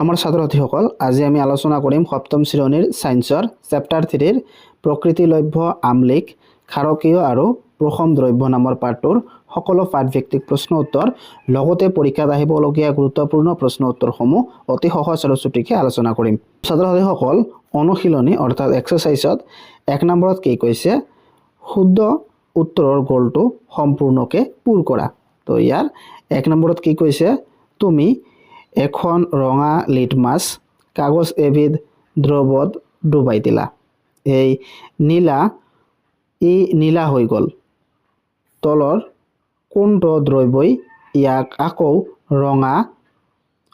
আমাৰ ছাত্ৰ ছাত্ৰীসকল আজি আমি আলোচনা কৰিম সপ্তম শ্ৰেণীৰ সায়েন্সৰ চেপ্টাৰ 3ৰ প্ৰকৃতিলভ্য আমলিক ক্ষাৰকীয় আৰু প্ৰথম দ্ৰব্য নামৰ পাঠটোৰ সকলো পাঠভিত্তিক প্ৰশ্ন উত্তৰ লগতে পৰীক্ষাত আহিবলগীয়া গুৰুত্বপূৰ্ণ প্ৰশ্ন উত্তৰসমূহ অতি সহজ আৰু চুটিকে আলোচনা কৰিম। ছাত্ৰ ছাত্ৰীসকল অনুশীলনী অৰ্থাৎ এক্সাৰসাইজত 1 নম্বৰত কি কৈছে শুদ্ধ উত্তৰৰ গোলটো সম্পূৰ্ণকে পূৰ কৰা। তো ইয়াৰ 1 নম্বৰত কি কৈছে তুমি এখন ৰঙা লিটমাছ কাগজ এবিধ দ্ৰৱত ডুবাই দিলা। এই নীলা হৈ গ'ল। তলৰ কোনটো দ্ৰব্যই ইয়াক আকৌ ৰঙা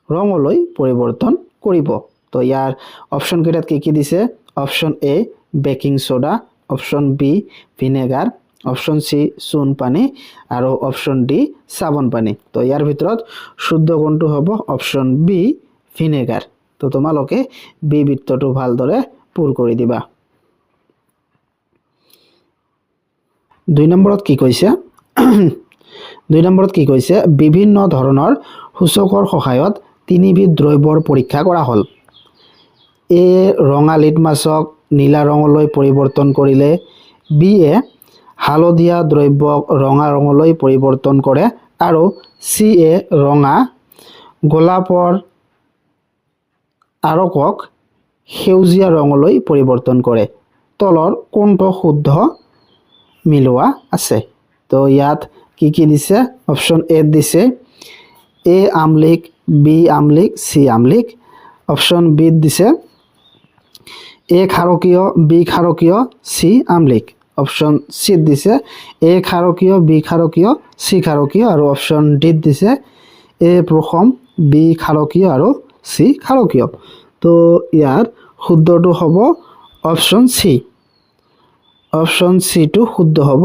ৰঙলৈ পৰিৱৰ্তন কৰিব। তো ইয়াৰ অপশ্যন কেইটাত কি দিছে option A baking soda, option B vinegar, option C চূণ পানী আৰু অপশ্যন ডি চাবোন পানী। তো ইয়াৰ ভিতৰত শুদ্ধ কোনটো হ'ব অপশ্যন বি ভিনেগাৰ। তো তোমালোকে বি বৃত্তটো ভালদৰে পূৰ কৰি দিবা। 2 নম্বৰত কি কৈছে 2 নম্বৰত কি কৈছে বিভিন্ন ধৰণৰ সূচকৰ সহায়ত তিনিবিধ দ্ৰব্যৰ পৰীক্ষা কৰা হ'ল। এ ৰঙা লিটমাছক নীলা ৰঙলৈ পৰিৱৰ্তন কৰিলে, বি এ হালধীয়া দ্ৰব্যক ৰঙা ৰঙলৈ পৰিৱৰ্তন কৰে আৰু চি এ ৰঙা গোলাপৰ আৰকক সেউজীয়া ৰঙলৈ পৰিৱৰ্তন কৰে। তলৰ কোনটো শুদ্ধ মিলোৱা আছে। তো ইয়াত কি দিছে অপশ্যন এ দিছে এ আমলিক, বি আমলিক, সি আমলিক। অপশ্যন বি দিছে এ ক্ষাৰকীয়, বি ক্ষাৰকীয়, সি আমলিক। অপশ্যন সি দিছে এ ক্ষাৰকীয়, বি ক্ষাৰকীয়, সি ক্ষাৰকীয় আৰু অপশ্যন ডি দিছে এ প্ৰথম, বি ক্ষাৰকীয় আৰু সি ক্ষাৰকীয়। তো ইয়াৰ শুদ্ধটো হ'ব অপশ্যন সি। অপশ্যন সিটো শুদ্ধ হ'ব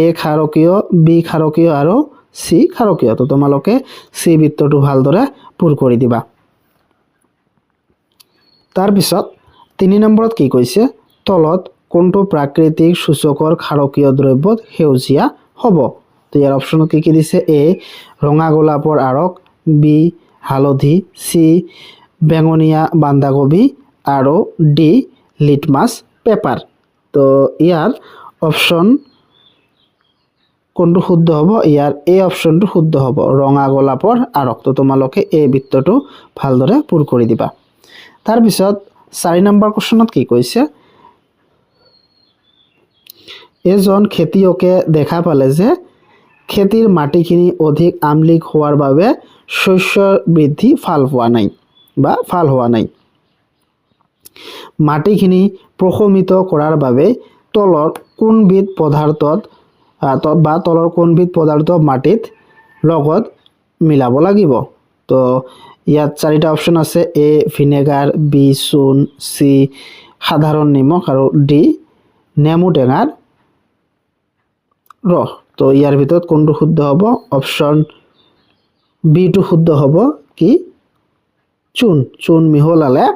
এ ক্ষাৰকীয়, বি ক্ষাৰকীয় আৰু সি ক্ষাৰকীয়। তো তোমালোকে সি বৃত্তটো ভালদৰে পূৰ কৰি দিবা। তাৰপিছত 3 নম্বৰত কি কৈছে তলত কোনটো প্ৰাকৃতিক সূচকৰ ক্ষাৰকীয় দ্ৰব্যত সেউজীয়া হ'ব। তো ইয়াৰ অপশ্যনত কি দিছে এ ৰঙা গোলাপৰ আৰক, বি হালধি, সি বেঙুনীয়া বন্ধাকবি আৰু ডি লিটমাছ পেপাৰ। তো ইয়াৰ অপশ্যন কোনটো শুদ্ধ হ'ব ইয়াৰ এ অপশ্যনটো শুদ্ধ হ'ব ৰঙা গোলাপৰ আৰক। তো তোমালোকে এই বৃত্তটো ভালদৰে পূৰ কৰি দিবা। তাৰপিছত 4 নম্বৰ কোৱেশ্যনত কি কৈছে এজন খেতিয়কে দেখা পালে যে খেতিৰ মাটিখিনি অধিক আমলিক হোৱাৰ বাবে শস্যৰ বৃদ্ধি ভাল হোৱা নাই। মাটিখিনি প্ৰশমিত কৰাৰ বাবে তলৰ কোনবিধ পদাৰ্থ মাটিত লগত মিলাব লাগিব। তো ইয়াত 4টা অপশ্যন আছে এ ভিনেগাৰ, বি চূণ, সি সাধাৰণ নিমখ আৰু ডি নেমু টেঙাৰ ৰস। তো ইয়াৰ ভিতৰত কোনটো শুদ্ধ হ'ব অপশ্যন বিটো শুদ্ধ হ'ব কি চূণ মিহলালে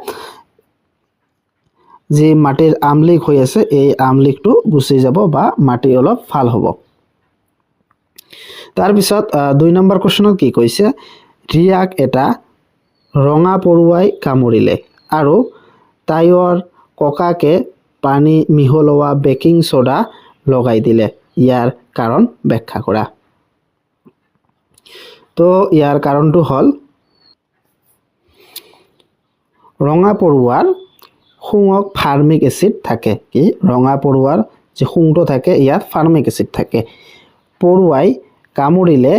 যি মাটিৰ আমলিক হৈ আছে এই আমলিকটো গুচি যাব বা মাটি অলপ ভাল হ'ব। তাৰপিছত 2 নম্বৰ কোৱেশ্যনত কি কৈছে ৰিয়াক এটা ৰঙা পৰুৱাই কামুৰিলে আৰু তাইৰ ককাকে পানী মিহলোৱা বেকিং সোডা লগাই দিলে। ইয়াৰ কাৰণ ব্যাখ্যা কৰা। তো ইয়াৰ কাৰণটো হ'ল ৰঙা পৰুৱাৰ শুঙক ফাৰ্মিক এচিড থাকে। কি ৰঙা পৰুৱাৰ যে শুংটো থাকে ইয়াত ফাৰ্মিক এচিড থাকে। পৰুৱাই কামুৰিলে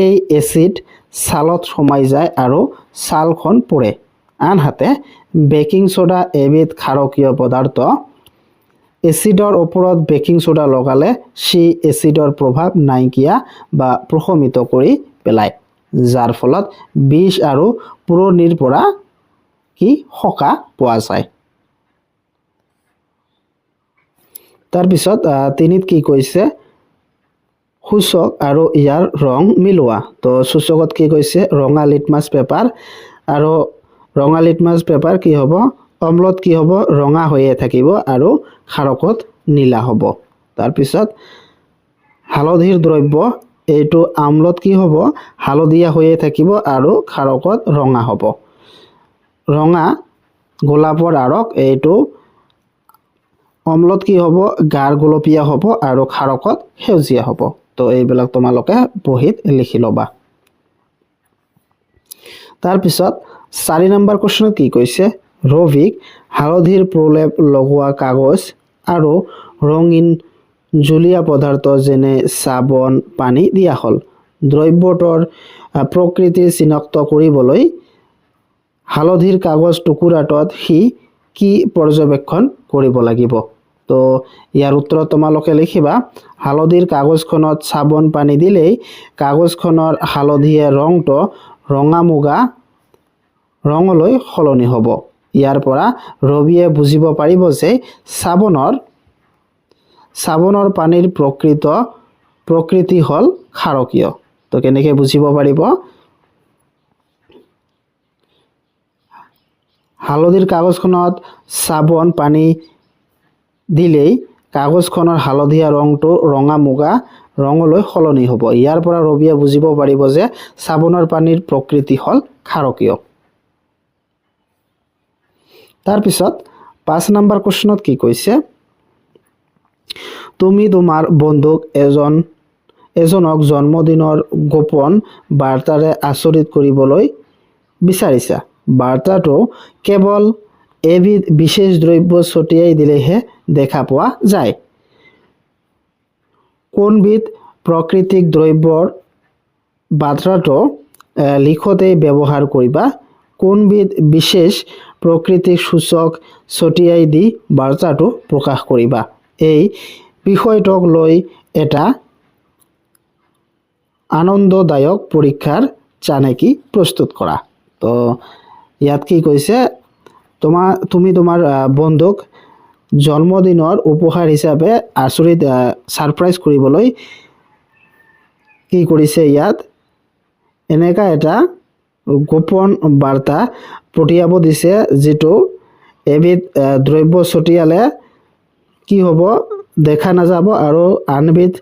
এই এচিড ছালত সোমাই যায় আৰু ছালখন পুৰে। আনহাতে বেকিং সোডা এবিধ ক্ষাৰকীয় পদাৰ্থ। এচিডৰ ওপৰত বেকিং সোডা লগালে সি এচিডৰ প্ৰভাৱ নাইকিয়া বা প্ৰশমিত কৰি পেলায়, যাৰ ফলত বিষ আৰু পুৰণিৰ পৰা কি সকাহ পোৱা যায়। তাৰপিছত 3ত কি কৈছে সূচক আৰু ইয়াৰ ৰং মিলোৱা। তো সূচকত কি কৈছে ৰঙা লিটমাছ পেপাৰ আৰু ৰঙা লিটমাছ পেপাৰ কি হ'ব অম্লত কি হ'ব ৰঙা হৈয়ে থাকিব আৰু ক্ষাৰকত নীলা হ'ব। তাৰপিছত হালধিৰ দ্ৰব্য এইটো আমলত কি হ'ব হালধীয়া হৈয়ে থাকিব আৰু ক্ষাৰকত ৰঙা হ'ব। ৰঙা গোলাপৰ আৰক এইটো অম্লত কি হ'ব গাঢ় গোলপীয়া হ'ব আৰু খাৰকত সেউজীয়া হ'ব তো এইবিলাক তোমালোকে বহিত লিখি ল'বা তাৰ পিছত 4 নম্বৰ কোৱেশ্চনত কি কৈছে ৰবিক হালধিৰ প্ৰলেপ লগোৱা কাগজ আৰু ৰঙীন জুলীয়া পদাৰ্থ যেনে সাবন পানী দিয়া হল দ্ৰব্যটোৰ প্ৰকৃতি চিনাক্ত কৰিবলৈ হালধিৰ কাগজ টুকুৰাটোত হি কি পৰ্যবেক্ষণ কৰিব লাগিব তো ইয়াৰ উত্তৰ তোমালোকে লিখিবা হালধিৰ কাগজখনত সাবন পানী দিলেই কাগজখনৰ হালধীয়া ৰংটো ৰঙা মুগা ৰঙলৈ সলনি হ'ব ইয়াৰ পৰা ৰবিয়ে বুজিব পাৰিব যে সাবনৰ পানীৰ প্ৰকৃতি হল ক্ষাৰকীয় তো কেনেকৈ বুজিব পাৰিব হালধিৰ কাগজখনত সাবন পানী দিলেই কাগজখনৰ হালধীয়া ৰংটো ৰঙা মুগা ৰঙলৈ সলনি হ'ব ইয়াৰ পৰা ৰবিয়ে বুজিব পাৰিব যে সাবনৰ পানীৰ প্ৰকৃতি হল ক্ষাৰকীয় তাৰ পিছত 5 নম্বৰ কোৱেশ্চনত কি কৈছে তুমি তোমাৰ বন্ধুক এজনক জন্মদিনৰ গোপন বাৰ্তাৰে আচৰিত কৰিবলৈ বিচাৰিছা বাৰ্তাটো কেৱল এবিধ বিশেষ দ্ৰব্য ছটিয়াই দিলেহে দেখা পোৱা যায় কোনবিধ প্ৰাকৃতিক দ্ৰব্যৰ বাৰ্তাটো লিখোতে ব্যৱহাৰ কৰিবা কোনবিধ বিশেষ প্ৰাকৃতিক সূচক ছটিয়াই দি বাৰ্তাটো প্ৰকাশ কৰিবা এই বিষয়টোক লৈ এটা আনন্দদায়ক পৰীক্ষাৰ চানেকি প্ৰস্তুত কৰা তো ইয়াত কি কৈছে তুমি তোমাৰ বন্ধুক জন্মদিনৰ উপহাৰ হিচাপে আচৰিত সাৰপ্ৰাইজ কৰিবলৈ কি কৰিছে ইয়াত এনেকা এটা গোপন বাৰ্তা পঠিয়াব দিছে যেটো এবিধ দ্ৰব্য ছটিয়ালে কি হ'ব দেখা নাযাব আৰু আনবিধ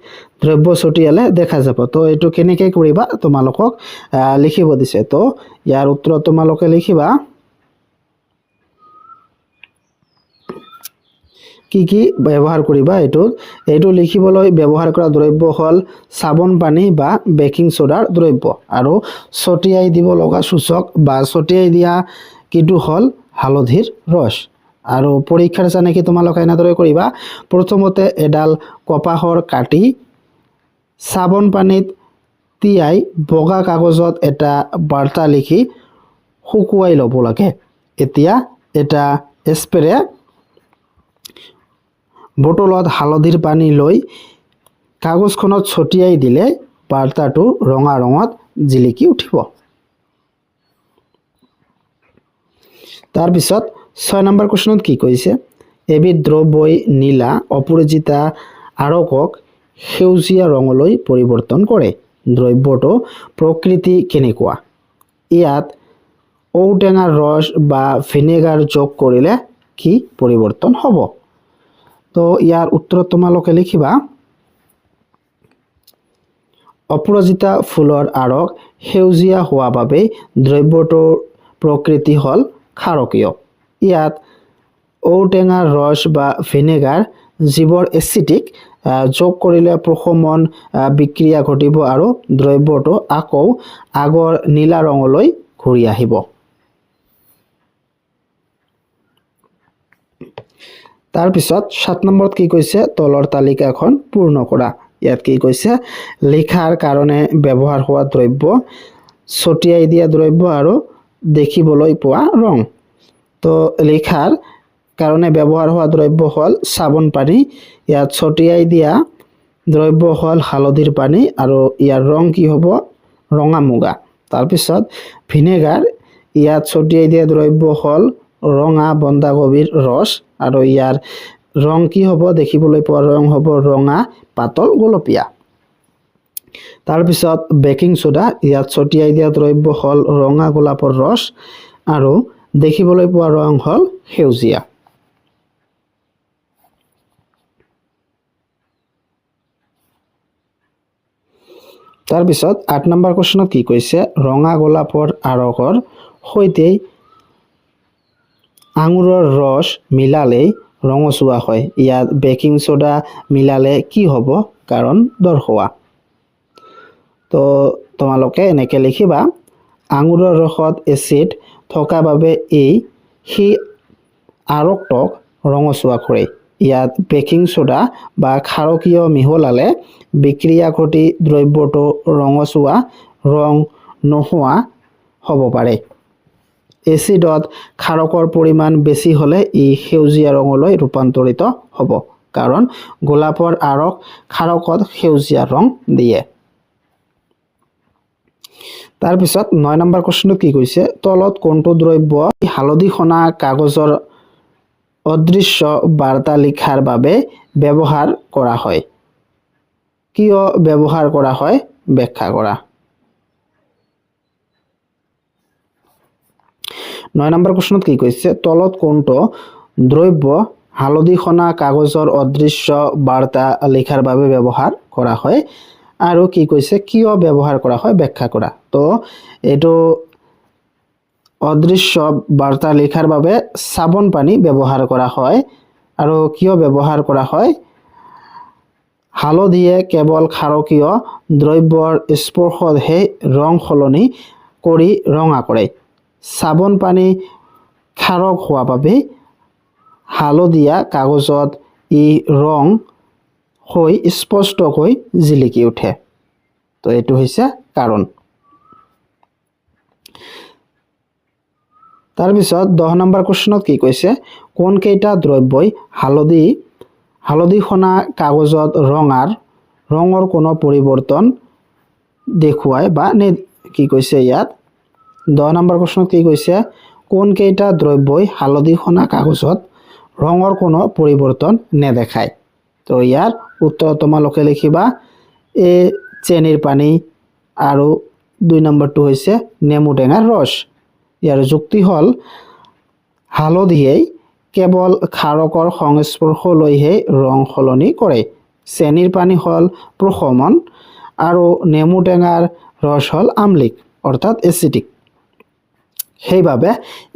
দ্ৰব্য ছটিয়ালে দেখা যাব তো এইটো কেনেকৈ কৰিবা তোমালোকক লিখিব দিছে তো ইয়াৰ উত্তৰ তোমালোকে লিখিবা কি ব্যৱহাৰ কৰিবা এইটো লিখিবলৈ ব্যৱহাৰ কৰা দ্ৰব্য হল সাবন পানী বা বেকিং সোডাৰ দ্ৰব্য আৰু ছটিয়াই দিব লগা সূচক বা ছটিয়াই দিয়া কিটো হল হালধিৰ ৰস আৰু পৰীক্ষাৰ চানেকি তোমালোকে এনেদৰে কৰিবা প্ৰথমতে এডাল কপাহৰ কাটি সাবন পানীত তিয়াই বগা কাগজত এটা বাৰ্তা লিখি শুকুৱাই ল'ব লাগে এতিয়া এটা স্প্ৰে বটলত হালধিৰ পানী লৈ কাগজখনত ছটিয়াই দিলে বাৰ্তাটো ৰঙা ৰঙত জিলিকি উঠিব তাৰ পিছত 6 নম্বৰ কোৱেশ্চনত কি কৈছে এবিধ দ্ৰব্যই নীলা অপৰাজিতা আৰকক সেউজীয়া ৰঙলৈ পৰিৱৰ্তন কৰে দ্ৰব্যটো প্ৰকৃতি কেনেকুৱা ইয়াত ঔটেঙাৰ ৰস বা ভিনেগাৰ যোগ কৰিলে কি পৰিৱৰ্তন হ'ব তো ইয়াৰ উত্তৰ তোমালোকে লিখিবা অপৰাজিতা ফুলৰ আৰক সেউজীয়া হোৱা বাবে দ্ৰব্যটোৰ প্ৰকৃতি হল ক্ষাৰকীয় ইয়াত ঔটেঙাৰ ৰস বা ভিনেগাৰ যিবোৰ এচিটিক যোগ কৰিলে প্ৰশমন বিক্ৰিয়া ঘটিব আৰু দ্ৰব্যটো আকৌ আগৰ নীলা ৰঙলৈ ঘূৰি আহিব তাৰ পিছত 7 নম্বৰত কি কৈছে তলৰ তালিকাখন পূৰ্ণ কৰা ইয়াত কি কৈছে লিখাৰ কাৰণে ব্যৱহাৰ হোৱা দ্ৰব্য ছটিয়াই দিয়া দ্ৰব্য আৰু দেখিবলৈ পোৱা ৰং তো লিখাৰ কাৰণে ব্যৱহাৰ হোৱা দ্ৰব্য হল সাবন পানী ইয়াত ছটিয়াই দিয়া দ্ৰব্য হল হালধিৰ পানী আৰু ইয়াৰ ৰং কি হ'ব ৰঙা মুগা তাৰ পিছত ভিনেগাৰ ইয়াত ছটিয়াই দিয়া দ্ৰব্য হল ৰঙা বন্ধাকবিৰ ৰস আৰু ইয়াৰ ৰং কি হ'ব দেখিবলৈ পোৱা ৰং হ'ব ৰঙা পাতল গোলপীয়া তাৰ পিছত বেকিং সোডা ইয়াত ছটিয়াই দিয়া দ্ৰব্য হল ৰঙা গোলাপৰ ৰস আৰু দেখিবলৈ পোৱা ৰং হল সেউজীয়া তাৰ পিছত 8 নম্বৰ কোৱেশ্চনত কি কৈছে ৰঙা গোলাপৰ আৰকৰ সৈতে আঙুৰৰ ৰস মিলালেই ৰঙচুৱা হয়। ইয়াত বেকিং সোডা মিলালে কি হ'ব কাৰণ দৰ্শোৱা। তো তোমালোকে এনেকৈ লিখিবা, আঙুৰৰ ৰসত এচিড থকা বাবে সেই আৰকটোক ৰঙচুৱা কৰে। ইয়াত বেকিং সোডা বা ক্ষাৰকীয় মিহলালে বিক্ৰিয়া ঘটি দ্ৰব্যটো ৰঙচুৱা ৰং নোহোৱা হ'ব পাৰে। এচিডত ক্ষাৰকৰ পৰিমাণ বেছি হ'লে সেউজীয়া ৰঙলৈ ৰূপান্তৰিত হ'ব, কাৰণ গোলাপৰ আৰক ক্ষাৰকত সেউজীয়া ৰং দিয়ে। তাৰপিছত 9 নম্বৰ প্ৰশ্নত কি কৈছে, তলত কোনটো দ্ৰব্য হালধি সনা কাগজৰ অদৃশ্য বাৰ্তা লিখাৰ বাবে ব্যৱহাৰ কৰা হয়? কিয় ব্যৱহাৰ কৰা হয় ব্যাখ্যা কৰা। 9 নম্বৰ প্ৰশ্নত কি কৈছে, তলত কোনটো দ্ৰব্য হালধি সনা কাগজৰ অদৃশ্য বাৰ্তা লিখাৰ বাবে ব্যৱহাৰ কৰা হয় আৰু কি কৈছে কিয় ব্যৱহাৰ কৰা হয় ব্যাখ্যা কৰা। তো এইটো অদৃশ্য বাৰ্তা লিখাৰ বাবে চাবোন পানী ব্যৱহাৰ কৰা হয় আৰু কিয় ব্যৱহাৰ কৰা হয়, হালধিয়ে কেৱল ক্ষাৰকীয় দ্ৰব্যৰ স্পৰ্শতহে ৰং সলনি কৰি ৰঙা কৰে। চাবোন পানী ক্ষাৰক হোৱা বাবে হালধীয়া কাগজত ৰং হৈ স্পষ্টকৈ জিলিকি উঠে। তো এইটো হৈছে কাৰণ। তাৰপিছত 10 নম্বৰ প্ৰশ্নত কি কৈছে, কোন কেইটা দ্ৰব্যই হালধি সনা কাগজত ৰঙৰ কোনো পৰিৱৰ্তন দেখুৱায় বা কি কৈছে ইয়াত 10 নম্বৰ প্ৰশ্নত কি কৈছে, কোন কেইটা দ্ৰব্যই হালধি সনা কাগজত ৰঙৰ কোনো পৰিৱৰ্তন নেদেখায়। তো ইয়াৰ উত্তৰ তোমালোকে লিখিবা চেনিৰ পানী আৰু 2 নম্বৰটো হৈছে নেমু টেঙাৰ ৰস। ইয়াৰ যুক্তি হ'ল হালধিয়ে কেৱল ক্ষাৰকৰ সংস্পৰ্শলৈহে ৰং সলনি কৰে, চেনিৰ পানী হ'ল প্ৰশমন আৰু নেমু টেঙাৰ ৰস হ'ল আম্লিক অৰ্থাৎ এচিডিক। সেইবাবে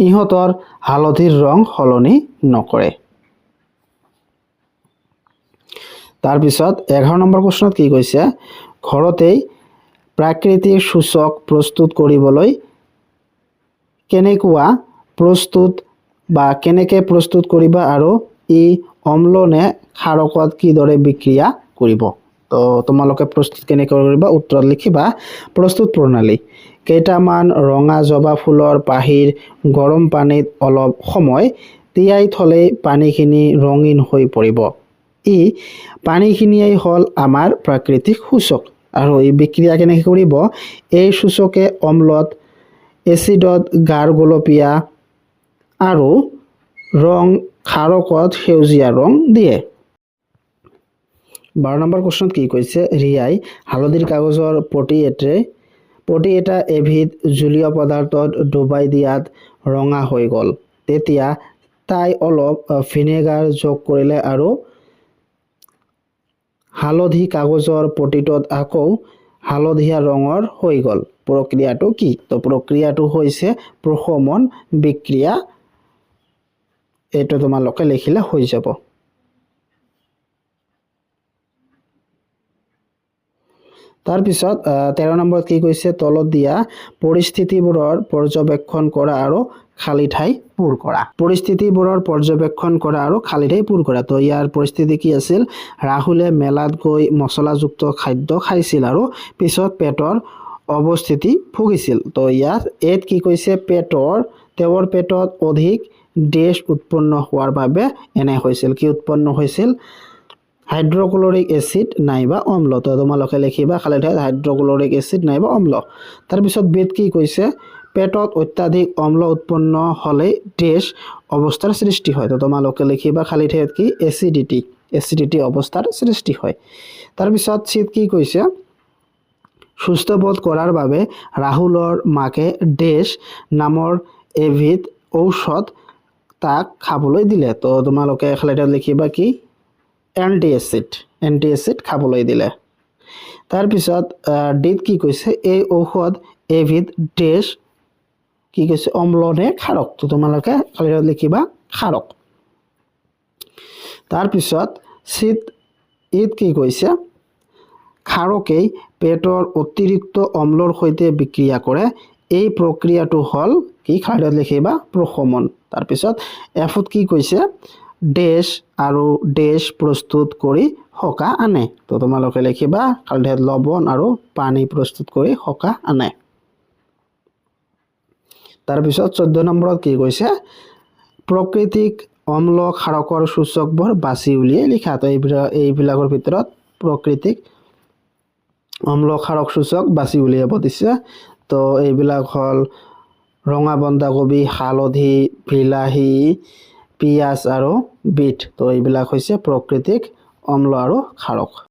ইহঁতৰ হালধিৰ ৰং সলনি নকৰে। তাৰপিছত 11 নম্বৰ প্ৰশ্নত কি কৈছে, ঘৰতেই প্ৰাকৃতিক সূচক প্ৰস্তুত কৰিবলৈ কেনেকে প্ৰস্তুত কৰিবা আৰু অম্ল নে ক্ষাৰকত কিদৰে বিক্ৰিয়া কৰিব। তো তোমালোকে প্ৰস্তুত কেনেকৈ কৰিবা উত্তৰত লিখিবা, প্ৰস্তুত প্ৰণালী, কেইটামান ৰঙা জবা ফুলৰ পাহিৰ গৰম পানীত অলপ সময় তিয়াই থলে পানীখিনি ৰঙীন হৈ পৰিব। পানীখিনিয়েই হ'ল আমাৰ প্ৰাকৃতিক সূচক আৰু বিক্ৰিয়া কেনেকৈ কৰিব, এই সূচকে অম্লত এচিডত গাঢ় গোলপীয়া আৰু ৰং ক্ষাৰকত সেউজীয়া ৰং দিয়ে। 12 নম্বৰ প্ৰশ্নত কি কৈছে, ৰিয়াই হালধিৰ কাগজৰ পটি এটা এবিধ জলীয় পদাৰ্থত ডুবাই দিয়াত ৰঙা হৈ গ'ল। তেতিয়া তাই অলপ ভিনেগাৰ যোগ কৰিলে আৰু হালধি কাগজৰ পটিটোত আকৌ হালধীয়া ৰঙৰ হৈ গ'ল। প্ৰক্ৰিয়াটো কি? তো প্ৰক্ৰিয়াটো হৈছে প্ৰশমন বিক্ৰিয়া। এইটো তোমালোকে লিখিলে হৈ যাব। তাৰপিছত 13 নম্বৰত কি কৈছে, তলত দিয়া পৰিস্থিতিবোৰৰ পৰ্যবেক্ষণ কৰা আৰু খালী ঠাই পূৰ কৰা। পৰিস্থিতিবোৰৰ পৰ্যবেক্ষণ কৰা আৰু খালী ঠাই পূৰ কৰা। তো ইয়াৰ পৰিস্থিতি কি আছিল, ৰাহুলে মেলাত গৈ মছলাযুক্ত খাদ্য খাইছিল আৰু পিছত পেটৰ অৱস্থিতি ভুগিছিল। তো ইয়াত কি কৈছে, তেওঁৰ পেটত অধিক গেছ উৎপন্ন হোৱাৰ বাবে এনে হৈছিল। কি উৎপন্ন হৈছিল, হাইড্ৰক্লৰিক এচিড নাইবা অম্ল। তো তোমালোকে লিখিবা খালী ঠাইত হাইড্ৰক্লৰিক এচিড নাইবা অম্ল। তাৰপিছত কি কৈছে, পেটত অত্যাধিক অম্ল উৎপন্ন হ'লে গেছ অৱস্থাৰ সৃষ্টি হয়। তো তোমালোকে লিখিবা খালী ঠাইত কি এচিডিটি অৱস্থাৰ সৃষ্টি হয়। তাৰপিছত কি কৈছে, সুস্থ বোধ কৰাৰ বাবে ৰাহুলৰ মাকে ডেছ নামৰ এবিধ ঔষধ তাক খাবলৈ দিলে। তো তোমালোকে খালী ঠাইত লিখিবা কি এণ্টি এচিড খাবলৈ দিলে। তাৰপিছত কি কৈছে, এই ঔষধ এবিধ ডেছ কি কৈছে অম্ল নে ক্ষাৰক তো তোমালোকে খালি লিখিবা ক্ষাৰক তাৰপিছত চিত ইত কি কৈছে ক্ষাৰকেই পেটৰ অতিৰিক্ত অম্লৰ সৈতে বিক্ৰিয়া কৰে এই প্ৰক্ৰিয়াটো হল কি খালি লিখিবা প্ৰশমন তাৰপিছত এফত কি কৈছে ডেশ আৰু ডেশ প্ৰস্তুত কৰি হকা আনে তো তোমালোকে লিখিবা খালি লবণ আৰু পানী প্ৰস্তুত কৰি হকা আনে তাৰপিছত 14 নম্বৰত কি কৈছে প্ৰকৃতিক অম্ল ক্ষাৰকৰ সূচকবোৰ বাছি উলিয়াই লিখা তো এইবিলাকৰ ভিতৰত প্ৰকৃতিক অম্ল ক্ষাৰক সূচক বাছি উলিয়াব দিছে তো এইবিলাক হল ৰঙা বন্ধাকবি হালধি বিলাহী পিয়াজ আৰু বিট তো এইবিলাক হৈছে প্ৰকৃতিক অম্ল আৰু ক্ষাৰক